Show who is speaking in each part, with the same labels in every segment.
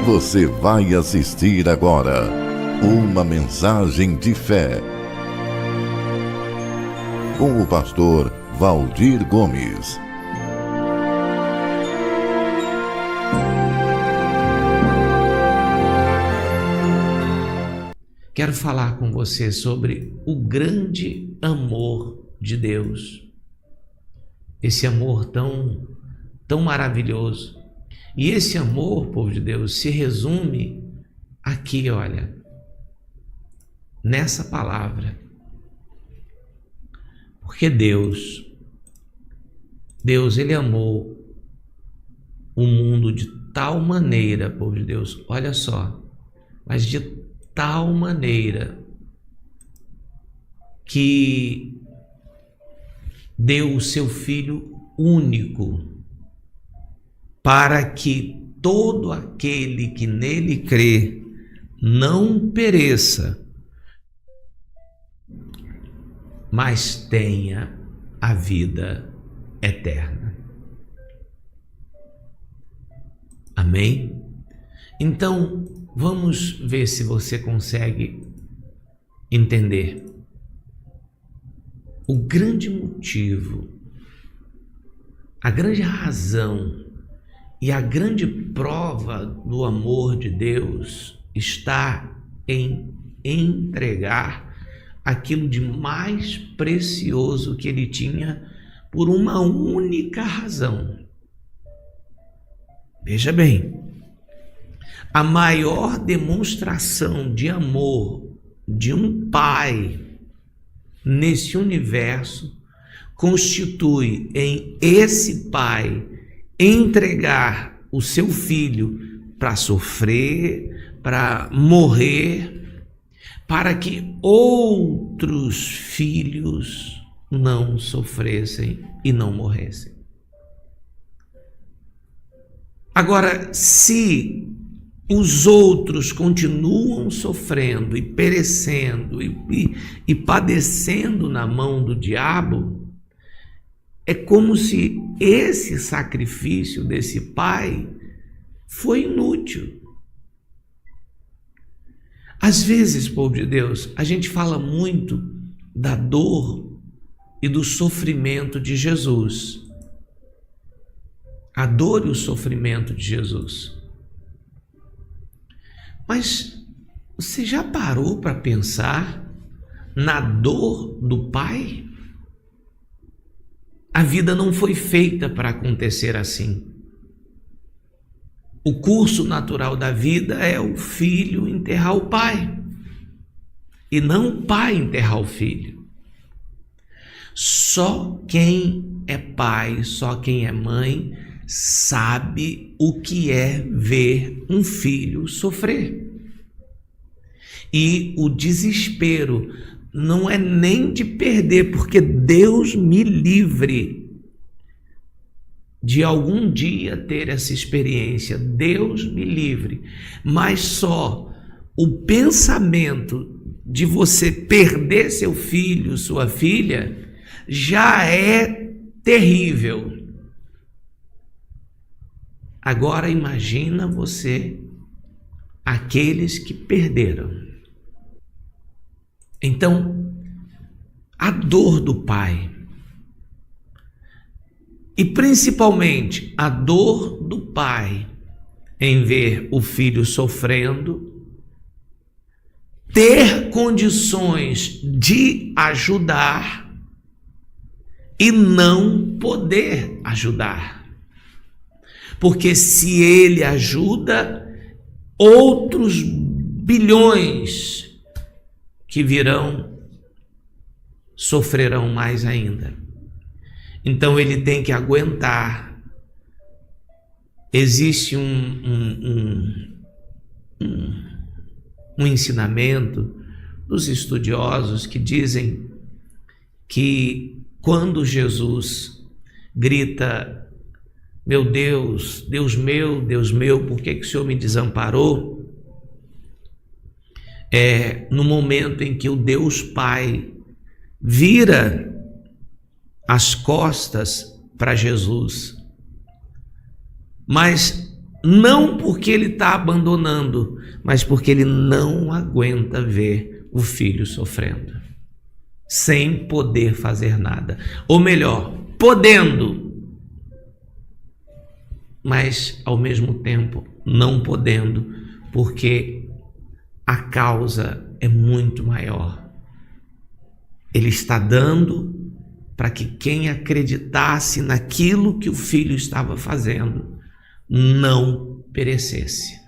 Speaker 1: Você vai assistir agora uma mensagem de fé com o pastor Valdir Gomes.
Speaker 2: Quero falar com você sobre o grande amor de Deus. Esse amor tão maravilhoso. E esse amor, povo de Deus, se resume aqui, olha, nessa palavra. Porque Deus, Ele amou o mundo de tal maneira, povo de Deus, olha só, mas de tal maneira que deu o seu Filho único, para que todo aquele que nele crê não pereça, mas tenha a vida eterna. Amém? Então, vamos ver se você consegue entender. O grande motivo, a grande razão e a grande prova do amor de Deus está em entregar aquilo de mais precioso que ele tinha por uma única razão. Veja bem, a maior demonstração de amor de um pai nesse universo constitui em esse pai entregar o seu filho para sofrer, para morrer, para que outros filhos não sofressem e não morressem. Agora, se os outros continuam sofrendo e perecendo e padecendo na mão do diabo, é como se esse sacrifício desse pai foi inútil. Às vezes, povo de Deus, a gente fala muito da dor e do sofrimento de Jesus. A dor e o sofrimento de Jesus. Mas você já parou para pensar na dor do Pai? A vida não foi feita para acontecer assim. O curso natural da vida é o filho enterrar o pai, e não o pai enterrar o filho. Só quem é pai, só quem é mãe, sabe o que é ver um filho sofrer. E o desespero não é nem de perder, porque Deus me livre de algum dia ter essa experiência, Deus me livre, mas só o pensamento de você perder seu filho, sua filha, já é terrível. Agora imagina você, aqueles que perderam. Então, a dor do pai, e principalmente a dor do pai em ver o filho sofrendo, ter condições de ajudar e não poder ajudar. Porque se ele ajuda, outros bilhões que virão sofrerão mais ainda. Então ele tem que aguentar. Existe um ensinamento dos estudiosos que dizem que quando Jesus grita: meu Deus, Deus meu, por que o Senhor me desamparou? É no momento em que o Deus Pai vira as costas para Jesus. Mas não porque ele está abandonando, mas porque ele não aguenta ver o filho sofrendo, sem poder fazer nada. Ou melhor, podendo, mas ao mesmo tempo não podendo, porque a causa é muito maior. Ele está dando para que quem acreditasse naquilo que o filho estava fazendo não perecesse.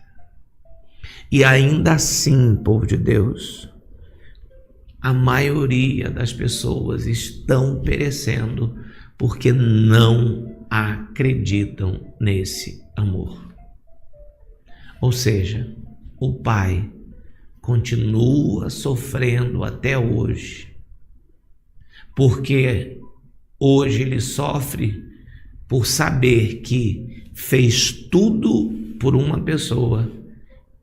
Speaker 2: E ainda assim, povo de Deus, a maioria das pessoas estão perecendo porque não acreditam nesse amor. Ou seja, o pai continua sofrendo até hoje, porque hoje ele sofre por saber que fez tudo por uma pessoa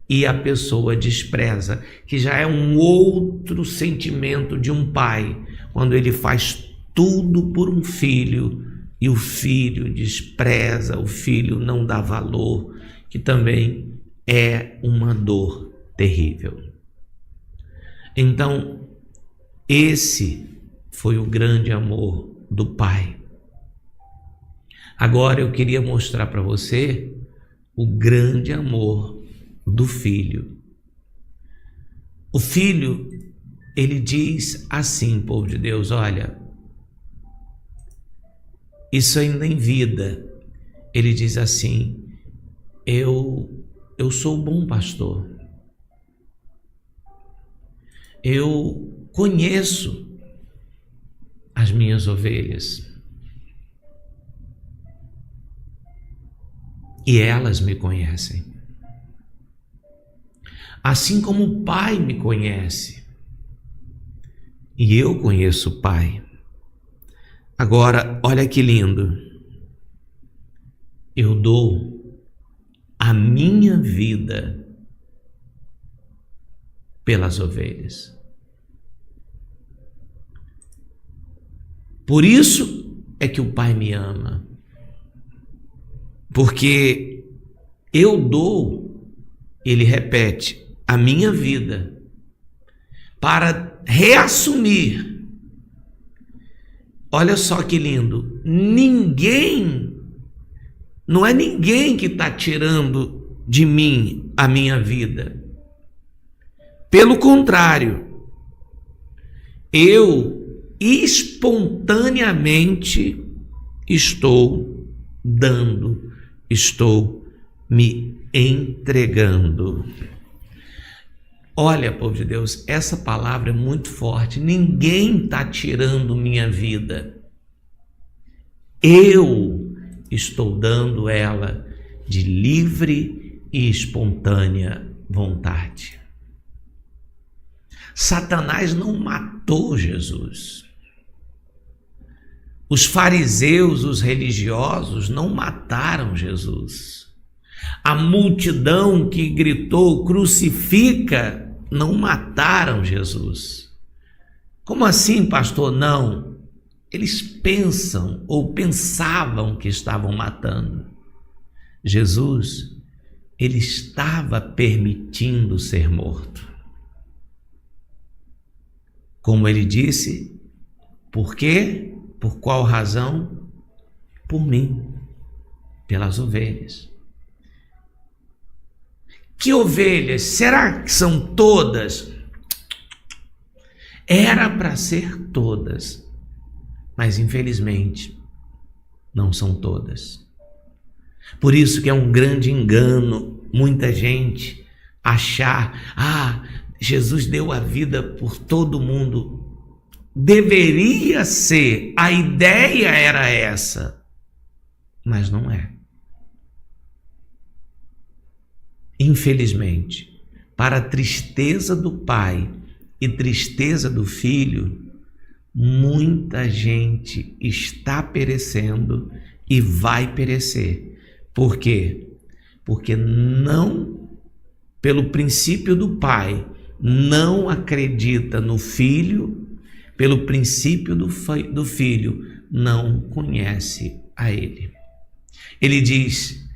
Speaker 2: e a pessoa despreza, que já é um outro sentimento de um pai, quando ele faz tudo por um filho e o filho despreza, o filho não dá valor, que também é uma dor terrível. Então, esse foi o grande amor do pai. Agora eu queria mostrar para você o grande amor do filho. O filho, ele diz assim, povo de Deus, olha, isso ainda em vida, ele diz assim, eu sou o bom pastor, eu conheço as minhas ovelhas e elas me conhecem, assim como o Pai me conhece e eu conheço o Pai. Agora, olha que lindo, eu dou a minha vida pelas ovelhas. Por isso é que o Pai me ama, porque eu dou, ele repete, a minha vida para reassumir. Olha só que lindo, não é ninguém que está tirando de mim a minha vida. Pelo contrário, eu espontaneamente estou dando, estou me entregando. Olha, povo de Deus, essa palavra é muito forte. Ninguém está tirando minha vida. Eu estou dando ela de livre e espontânea vontade. Satanás não matou Jesus. Os fariseus, os religiosos, não mataram Jesus. A multidão que gritou, crucifica, não mataram Jesus. Como assim, pastor? Não. Eles pensam ou pensavam que estavam matando. Jesus, ele estava permitindo ser morto. Como ele disse, por quê? Por qual razão? Por mim, pelas ovelhas. Que ovelhas? Será que são todas? Era para ser todas, mas infelizmente não são todas. Por isso que é um grande engano muita gente achar, Jesus deu a vida por todo mundo. Deveria ser, a ideia era essa, mas não é. Infelizmente, para a tristeza do pai e tristeza do filho, muita gente está perecendo e vai perecer. Por quê? Porque não, pelo princípio do pai, não acredita no filho, pelo princípio do filho, não conhece a ele. Ele diz,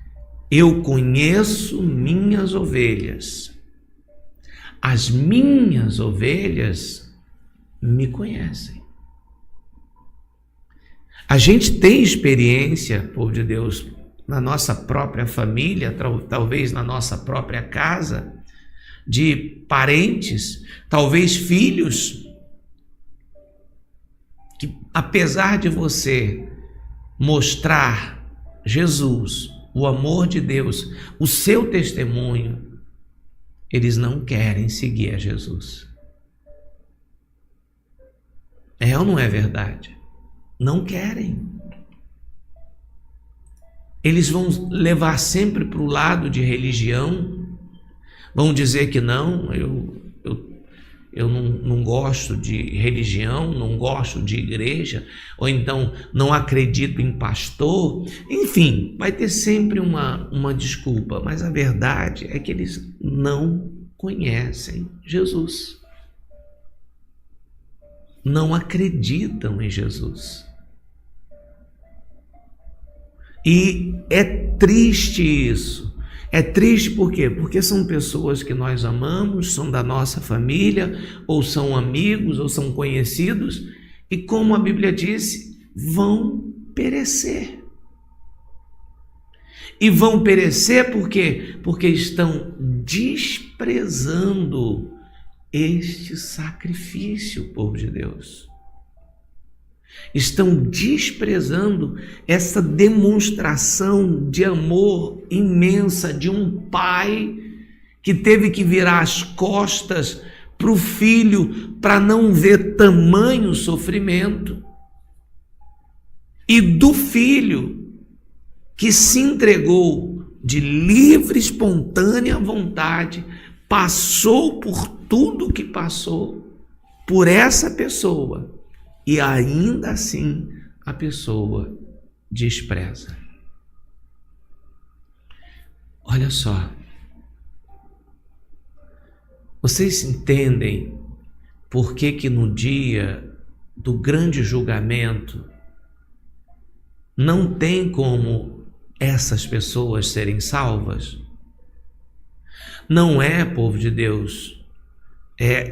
Speaker 2: Eu conheço minhas ovelhas. As minhas ovelhas me conhecem. A gente tem experiência, povo de Deus, na nossa própria família, talvez na nossa própria casa, de parentes, talvez filhos, que apesar de você mostrar Jesus, o amor de Deus, o seu testemunho, eles não querem seguir a Jesus. É ou não é verdade? Não querem. Eles vão levar sempre para o lado de religião, vão dizer que não, eu não gosto de religião, não gosto de igreja, ou então não acredito em pastor. Enfim, vai ter sempre uma desculpa, mas a verdade é que eles não conhecem Jesus. Não acreditam em Jesus. E é triste isso. É triste por quê? Porque são pessoas que nós amamos, são da nossa família, ou são amigos, ou são conhecidos, e como a Bíblia disse, vão perecer. E vão perecer por quê? Porque estão desprezando este sacrifício, povo de Deus. Estão desprezando essa demonstração de amor imensa de um pai que teve que virar as costas para o filho para não ver tamanho sofrimento, e do filho que se entregou de livre, espontânea vontade, passou por tudo que passou por essa pessoa, e ainda assim a pessoa despreza. Olha só, vocês entendem por que no dia do grande julgamento não tem como essas pessoas serem salvas? Não é, povo de Deus,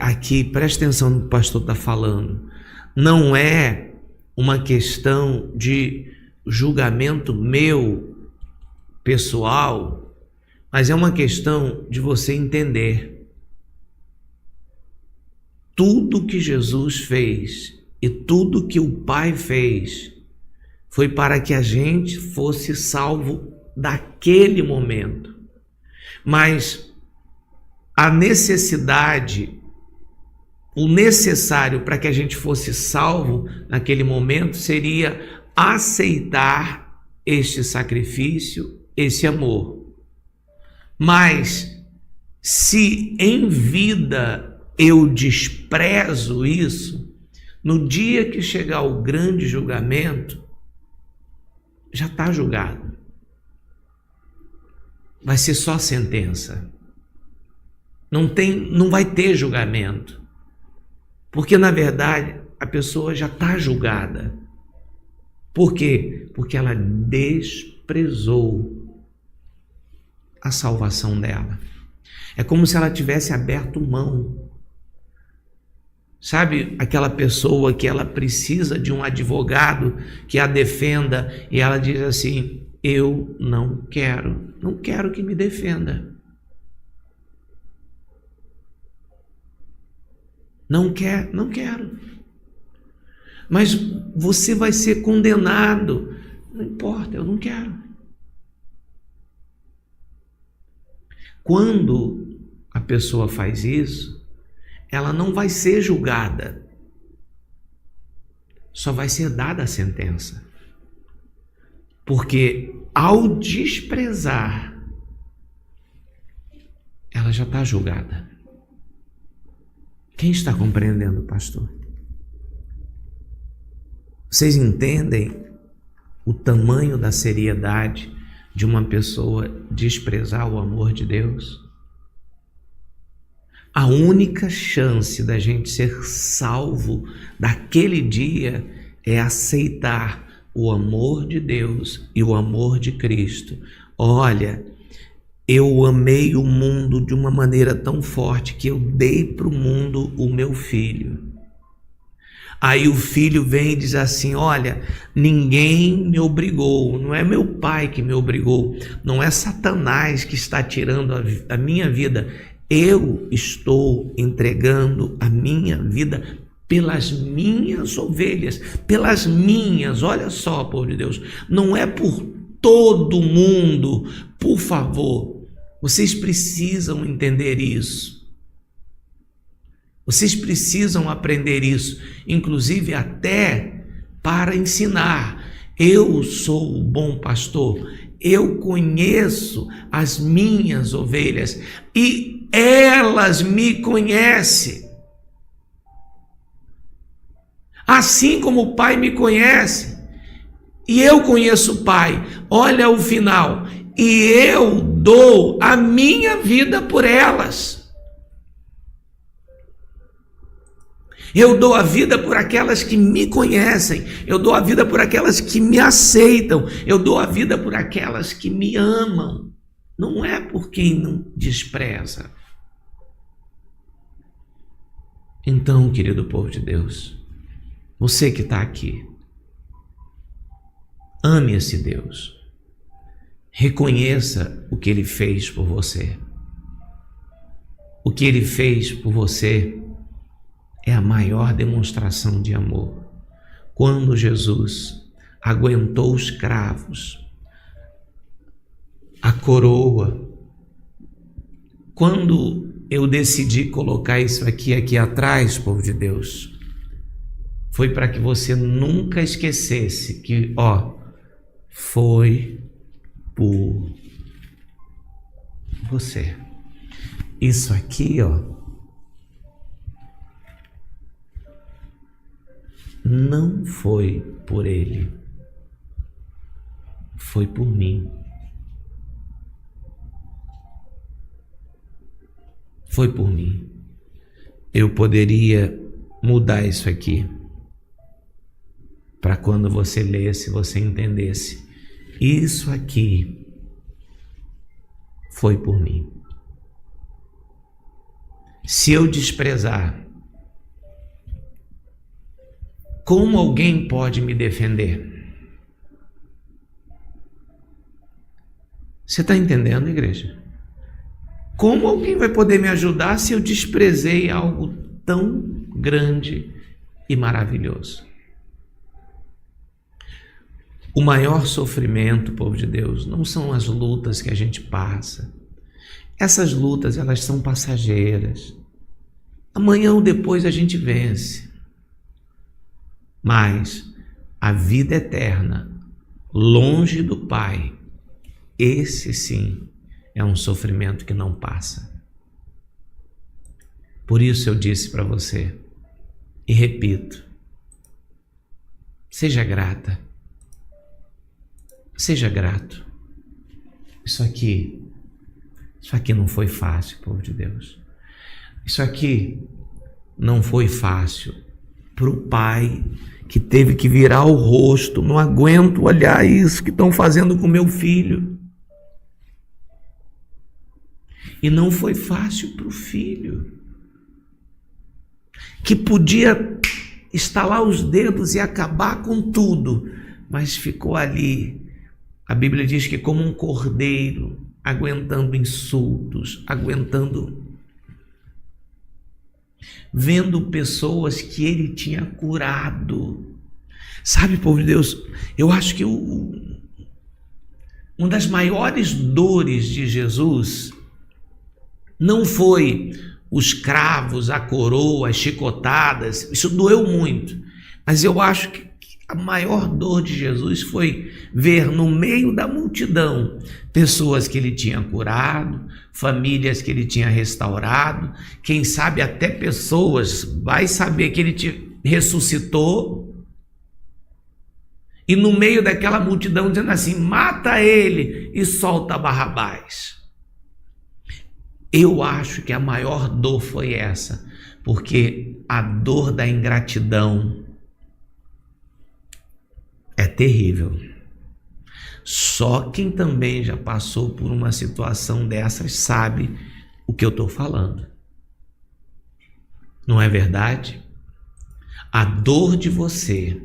Speaker 2: aqui, presta atenção no que o pastor está falando, não é uma questão de julgamento meu, pessoal, mas é uma questão de você entender tudo que Jesus fez e tudo que o Pai fez foi para que a gente fosse salvo daquele momento. Mas a necessidade, o necessário para que a gente fosse salvo naquele momento seria aceitar este sacrifício, esse amor. Mas se em vida eu desprezo isso, no dia que chegar o grande julgamento, já está julgado. Vai ser só sentença. Não vai ter julgamento. Porque, na verdade, a pessoa já está julgada. Por quê? Porque ela desprezou a salvação dela. É como se ela tivesse aberto mão. Sabe aquela pessoa que ela precisa de um advogado que a defenda e ela diz assim: eu não quero que me defenda. Não quero. Mas você vai ser condenado. Não importa, eu não quero. Quando a pessoa faz isso, ela não vai ser julgada. Só vai ser dada a sentença. Porque ao desprezar, ela já está julgada. Quem está compreendendo, pastor? Vocês entendem o tamanho da seriedade de uma pessoa desprezar o amor de Deus? A única chance da gente ser salvo daquele dia é aceitar o amor de Deus e o amor de Cristo. Olha, eu amei o mundo de uma maneira tão forte que eu dei para o mundo o meu filho. Aí o filho vem e diz assim: olha, ninguém me obrigou, não é meu pai que me obrigou, não é Satanás que está tirando a minha vida, eu estou entregando a minha vida pelas minhas ovelhas, pelas minhas, olha só, povo de Deus, não é por todo mundo, por favor, vocês precisam entender isso. Vocês precisam aprender isso, inclusive até para ensinar. Eu sou o bom pastor, eu conheço as minhas ovelhas e elas me conhecem. Assim como o Pai me conhece e eu conheço o Pai. Olha o final. E eu dou a minha vida por elas. Eu dou a vida por aquelas que me conhecem, eu dou a vida por aquelas que me aceitam, eu dou a vida por aquelas que me amam, não é por quem não despreza. Então, querido povo de Deus, você que está aqui, ame esse Deus, reconheça o que Ele fez por você. O que Ele fez por você é a maior demonstração de amor. Quando Jesus aguentou os cravos, a coroa, quando eu decidi colocar isso aqui atrás, povo de Deus, foi para que você nunca esquecesse que, foi por você. Isso aqui, não foi por ele, foi por mim. Foi por mim. Eu poderia mudar isso aqui para quando você lesse, você entendesse. Isso aqui foi por mim. Se eu desprezar, como alguém pode me defender? Você está entendendo, igreja? Como alguém vai poder me ajudar se eu desprezei algo tão grande e maravilhoso? O maior sofrimento, povo de Deus, não são as lutas que a gente passa. Essas lutas, elas são passageiras. Amanhã ou depois a gente vence. Mas a vida eterna, longe do Pai, esse sim é um sofrimento que não passa. Por isso eu disse para você, e repito, seja grata, seja grato. Isso aqui não foi fácil, povo de Deus. Isso aqui não foi fácil para o pai que teve que virar o rosto. Não aguento olhar isso que estão fazendo com meu filho. E não foi fácil para o filho que podia estalar os dedos e acabar com tudo, mas ficou ali. A Bíblia diz que como um cordeiro, aguentando insultos, vendo pessoas que ele tinha curado. Sabe, povo de Deus, eu acho que uma das maiores dores de Jesus não foi os cravos, a coroa, as chicotadas, isso doeu muito, mas eu acho que a maior dor de Jesus foi ver no meio da multidão pessoas que ele tinha curado, famílias que ele tinha restaurado, quem sabe até pessoas, vai saber que ele te ressuscitou, e no meio daquela multidão dizendo assim, mata ele e solta Barrabás. Eu acho que a maior dor foi essa, porque a dor da ingratidão, é terrível. Só quem também já passou por uma situação dessas sabe o que eu estou falando. Não é verdade? A dor de você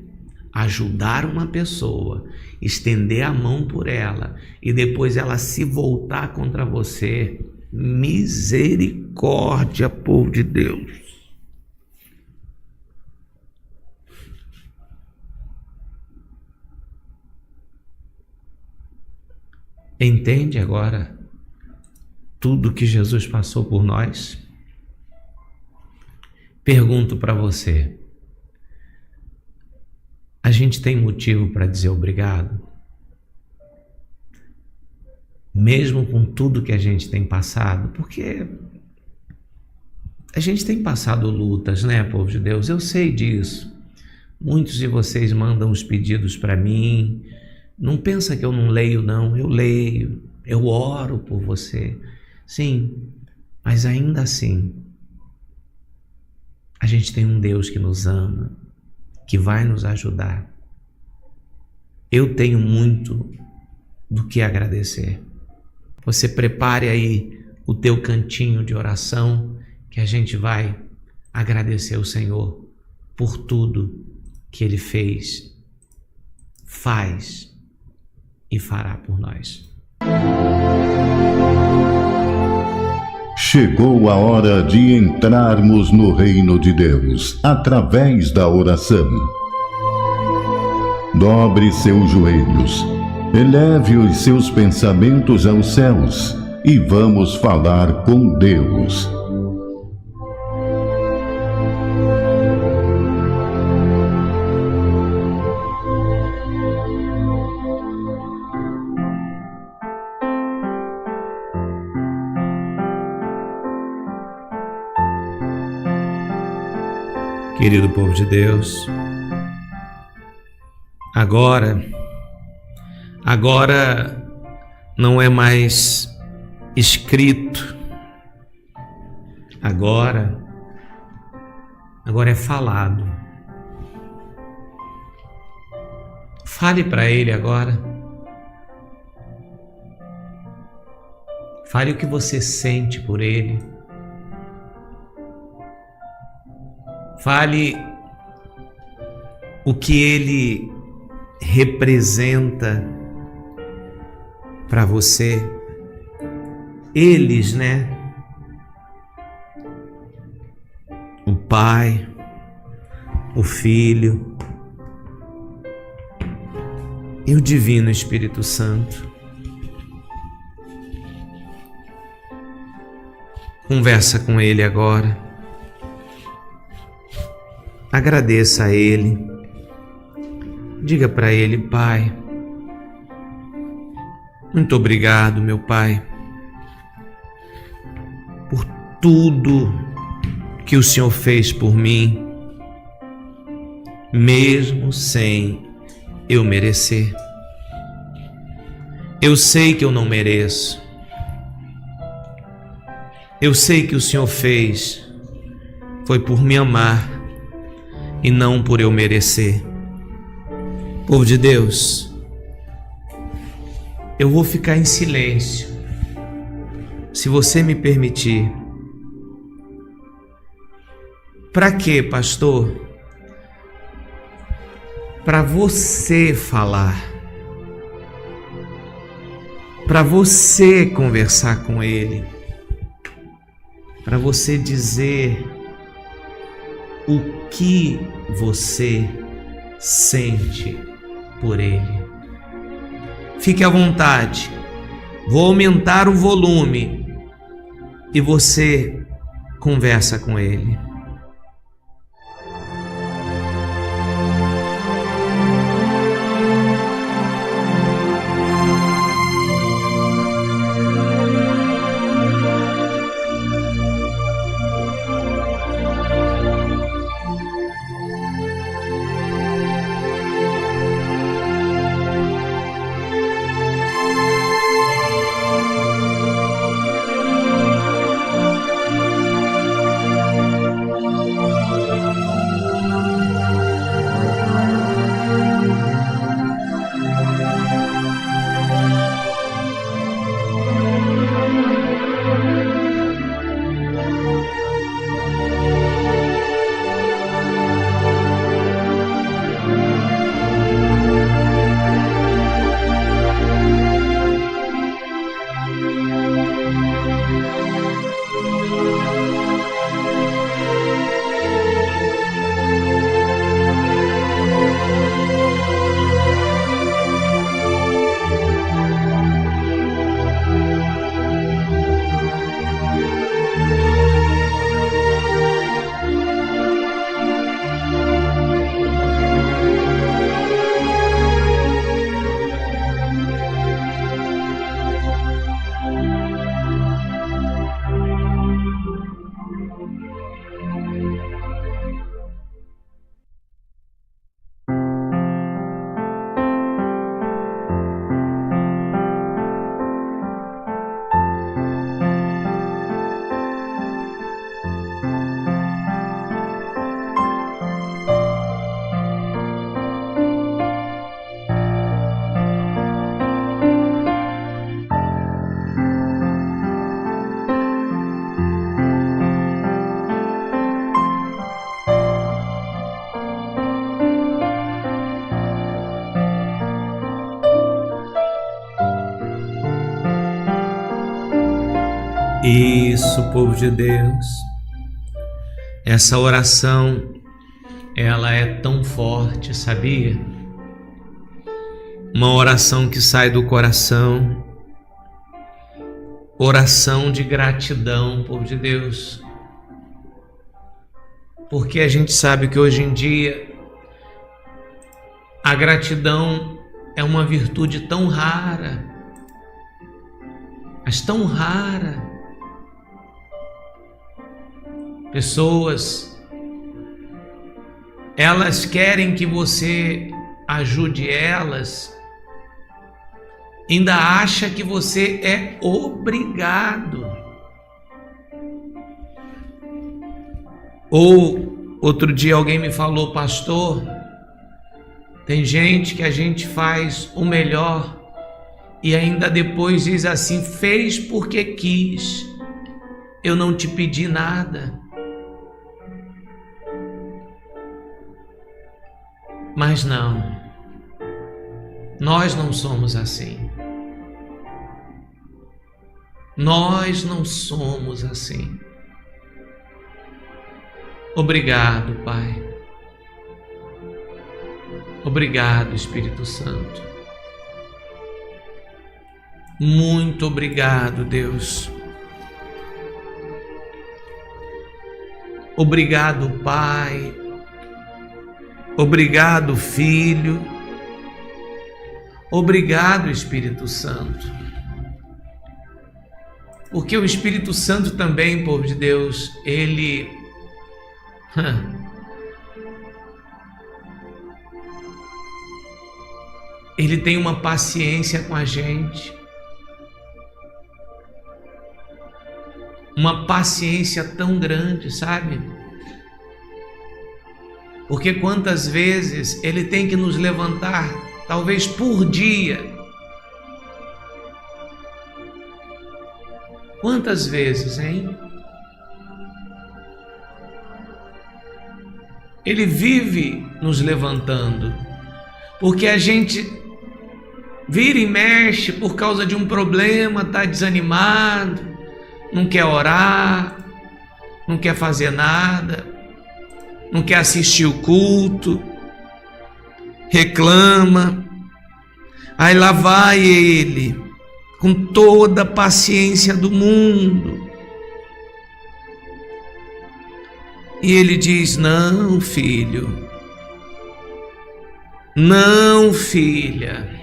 Speaker 2: ajudar uma pessoa, estender a mão por ela e depois ela se voltar contra você, misericórdia, povo de Deus. Entende agora tudo que Jesus passou por nós? Pergunto para você, a gente tem motivo para dizer obrigado? Mesmo com tudo que a gente tem passado? Porque a gente tem passado lutas, né, povo de Deus? Eu sei disso. Muitos de vocês mandam os pedidos para mim. Não pensa que eu não leio, não. Eu leio, eu oro por você. Sim, mas ainda assim, a gente tem um Deus que nos ama, que vai nos ajudar. Eu tenho muito do que agradecer. Você prepare aí o teu cantinho de oração, que a gente vai agradecer ao Senhor por tudo que Ele fez, faz e fará por nós.
Speaker 1: Chegou a hora de entrarmos no reino de Deus através da oração. Dobre seus joelhos, eleve os seus pensamentos aos céus e vamos falar com Deus.
Speaker 2: Querido povo de Deus, agora não é mais escrito, agora é falado. Fale para Ele agora. Fale o que você sente por Ele. Fale o que Ele representa para você. Eles, né? O Pai, o Filho e o Divino Espírito Santo. Conversa com Ele agora. Agradeça a Ele. Diga para Ele: Pai, muito obrigado, meu Pai, por tudo que o Senhor fez por mim, mesmo sem eu merecer. Eu sei que eu não mereço. Eu sei que o Senhor fez foi por me amar e não por eu merecer. Povo de Deus, eu vou ficar em silêncio, se você me permitir. Para quê, pastor? Para você falar, para você conversar com Ele, para você dizer o que você sente por Ele. Fique à vontade. Vou aumentar o volume e você conversa com Ele. Isso, povo de Deus. Essa oração, ela é tão forte, sabia? Uma oração que sai do coração. Oração de gratidão, povo de Deus. Porque a gente sabe que hoje em dia a gratidão é uma virtude tão rara, mas tão rara. Pessoas, elas querem que você ajude elas, ainda acha que você é obrigado. Ou outro dia alguém me falou: pastor, tem gente que a gente faz o melhor e ainda depois diz assim: fez porque quis, eu não te pedi nada. Mas não, nós não somos assim. Nós não somos assim. Obrigado, Pai. Obrigado, Espírito Santo. Muito obrigado, Deus. Obrigado, Pai. Obrigado, Filho. Obrigado, Espírito Santo. Porque o Espírito Santo também, povo de Deus, ele tem uma paciência com a gente. Uma paciência tão grande, sabe? Porque quantas vezes ele tem que nos levantar, talvez por dia. Quantas vezes, hein? Ele vive nos levantando, porque a gente vira e mexe por causa de um problema, está desanimado, não quer orar, não quer fazer nada, não quer assistir o culto, reclama. Aí lá vai ele, com toda a paciência do mundo, e ele diz: não, filho, não, filha,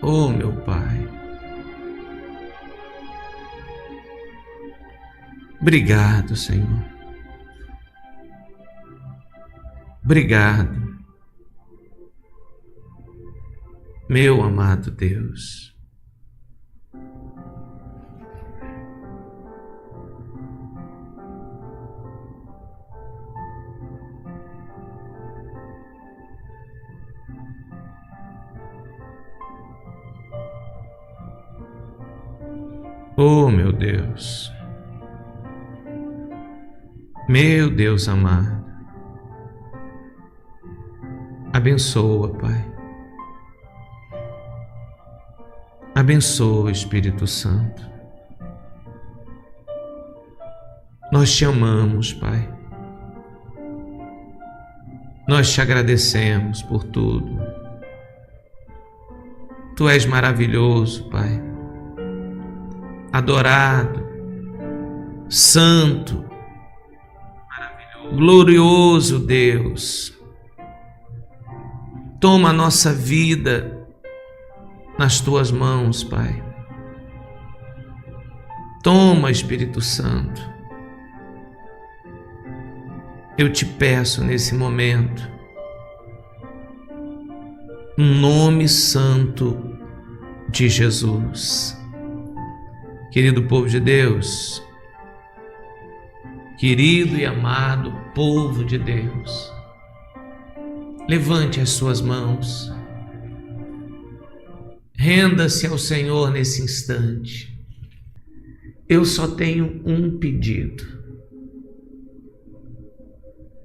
Speaker 2: oh meu Pai, obrigado, Senhor, obrigado, meu amado Deus. Oh, meu Deus amado, abençoa, Pai, abençoa, Espírito Santo. Nós te amamos, Pai, nós te agradecemos por tudo. Tu és maravilhoso, Pai, adorado, santo, glorioso Deus. Toma a nossa vida nas tuas mãos, Pai. Toma, Espírito Santo. Eu te peço nesse momento, no nome santo de Jesus. Querido povo de Deus, querido e amado povo de Deus, levante as suas mãos, renda-se ao Senhor nesse instante. Eu só tenho um pedido,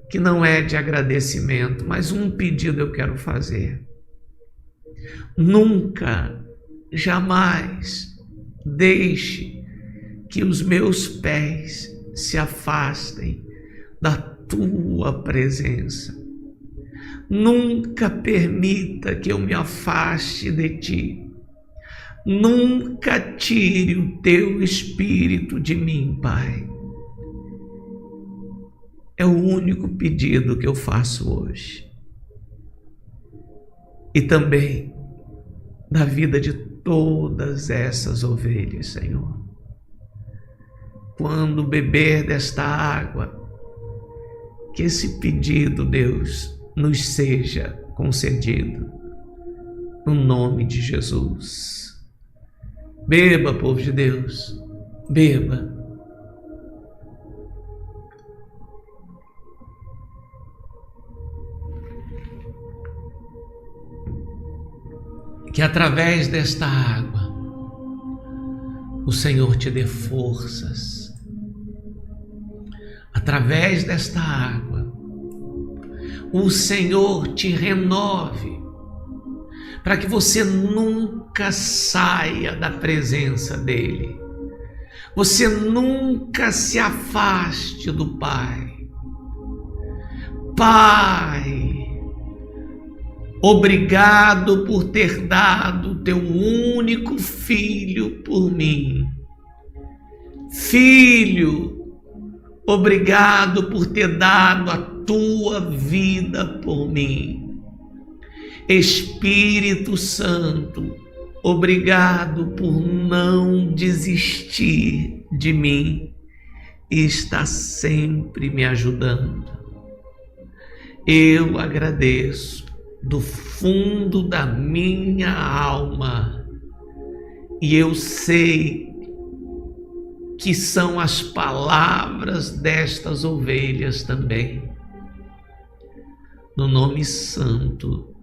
Speaker 2: que não é de agradecimento, mas um pedido eu quero fazer. Nunca, jamais deixe que os meus pés se afastem da tua presença. Nunca permita que eu me afaste de ti. Nunca tire o teu espírito de mim, Pai. É o único pedido que eu faço hoje. E também da vida de todas essas ovelhas, Senhor. Quando beber desta água, que esse pedido, Deus, nos seja concedido, no nome de Jesus. Beba, povo de Deus, beba. Que através desta água, o Senhor te dê forças. Através desta água, o Senhor te renove, para que você nunca saia da presença dEle. Você nunca se afaste do Pai. Pai, obrigado por ter dado o teu único filho por mim. Filho, obrigado por ter dado a tua vida por mim. Espírito Santo, obrigado por não desistir de mim e estar sempre me ajudando. Eu agradeço do fundo da minha alma, e eu sei que são as palavras destas ovelhas também, no nome santo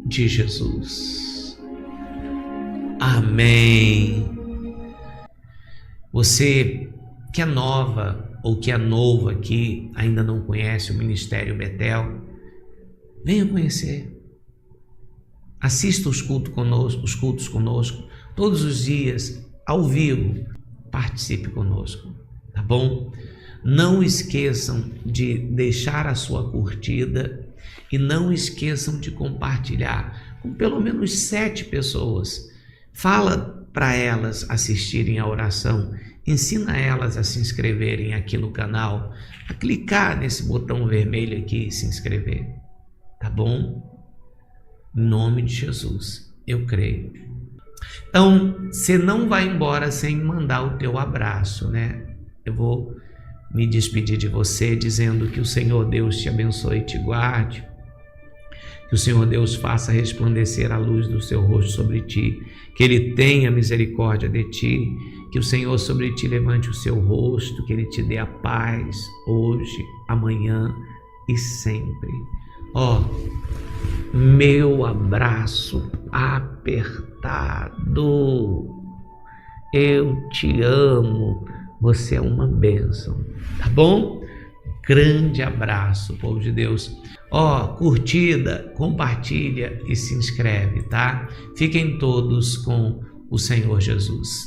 Speaker 2: de Jesus. Amém. Você que é nova ou que é novo aqui, ainda não conhece o Ministério Betel, venha conhecer. Assista os cultos conosco, todos os dias, ao vivo. Participe conosco, tá bom? Não esqueçam de deixar a sua curtida e não esqueçam de compartilhar com pelo menos 7 pessoas. Fala para elas assistirem a oração, ensina elas a se inscreverem aqui no canal, a clicar nesse botão vermelho aqui e se inscrever. Tá bom? Em nome de Jesus, eu creio. Então, você não vai embora sem mandar o teu abraço, né? Eu vou me despedir de você dizendo que o Senhor Deus te abençoe e te guarde, que o Senhor Deus faça resplandecer a luz do seu rosto sobre ti, que Ele tenha misericórdia de ti, que o Senhor sobre ti levante o seu rosto, que Ele te dê a paz hoje, amanhã e sempre. Ó, meu abraço apertado, eu te amo, você é uma bênção, tá bom? Grande abraço, povo de Deus. Ó, curtida, compartilha e se inscreve, tá? Fiquem todos com o Senhor Jesus.